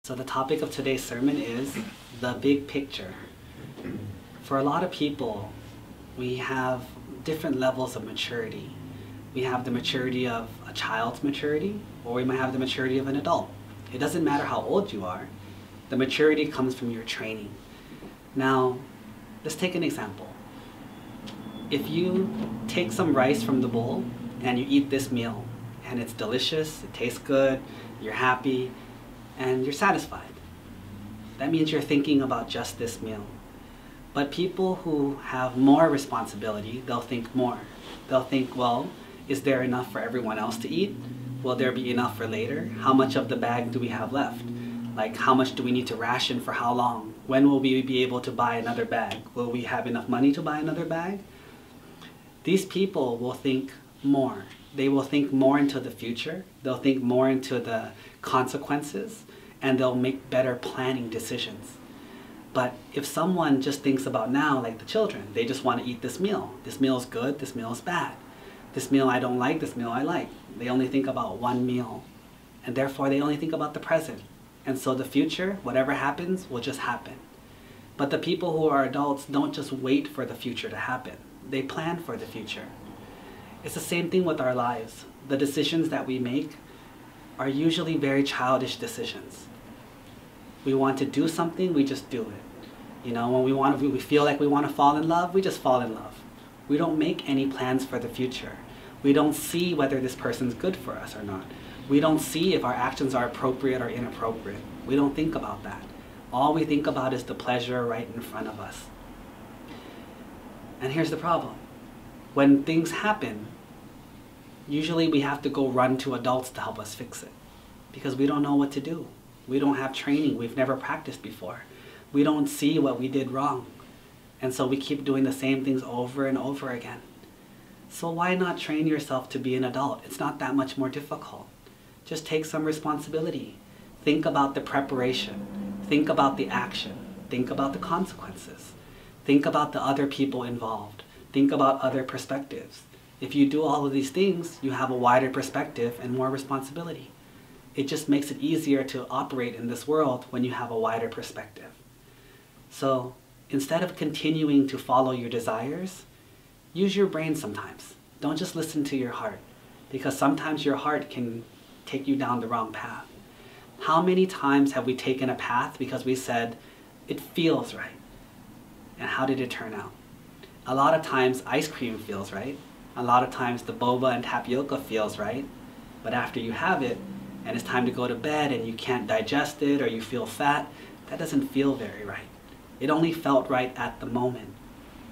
So the topic of today's sermon is the big picture. For a lot of people, we have different levels of maturity. We have the maturity of a child's maturity, or we might have the maturity of an adult. It doesn't matter how old you are. The maturity comes from your training. Now, let's take an example. If you take some rice from the bowl and you eat this meal, and it's delicious, it tastes good, you're happy, and you're satisfied. That means you're thinking about just this meal. But people who have more responsibility, they'll think more. They'll think, well, is there enough for everyone else to eat? Will there be enough for later? How much of the bag do we have left? Like, how much do we need to ration for how long? When will we be able to buy another bag? Will we have enough money to buy another bag? These people will think more. They will think more into the future. They'll think more into the consequences, and they'll make better planning decisions. But if someone just thinks about now, like the children, they just want to eat this meal. This meal is good, this meal is bad. This meal I don't like, this meal I like. They only think about one meal, and therefore they only think about the present. And so the future, whatever happens, will just happen. But the people who are adults don't just wait for the future to happen. They plan for the future. It's the same thing with our lives. The decisions that we make are usually very childish decisions. We want to do something, we just do it. You know, when we feel like we want to fall in love, we just fall in love. We don't make any plans for the future. We don't see whether this person's good for us or not. We don't see if our actions are appropriate or inappropriate. We don't think about that. All we think about is the pleasure right in front of us. And here's the problem. When things happen, usually we have to go run to adults to help us fix it, because we don't know what to do. We don't have training. We've never practiced before. We don't see what we did wrong. And so we keep doing the same things over and over again. So why not train yourself to be an adult? It's not that much more difficult. Just take some responsibility. Think about the preparation. Think about the action. Think about the consequences. Think about the other people involved. Think about other perspectives. If you do all of these things, you have a wider perspective and more responsibility. It just makes it easier to operate in this world when you have a wider perspective. So instead of continuing to follow your desires, use your brain sometimes. Don't just listen to your heart, because sometimes your heart can take you down the wrong path. How many times have we taken a path because we said, it feels right? And how did it turn out? A lot of times ice cream feels right. A lot of times the boba and tapioca feels right. But after you have it, and it's time to go to bed and you can't digest it or you feel fat, that doesn't feel very right. It only felt right at the moment.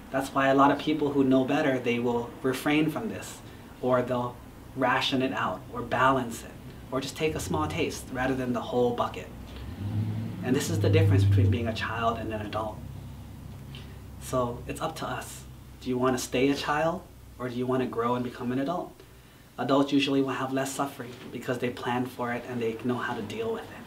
That's why a lot of people who know better, they will refrain from this, or they'll ration it out, or balance it, or just take a small taste rather than the whole bucket. And this is the difference between being a child and an adult. So it's up to us. Do you want to stay a child, or do you want to grow and become an adult? Adults usually will have less suffering because they plan for it and they know how to deal with it.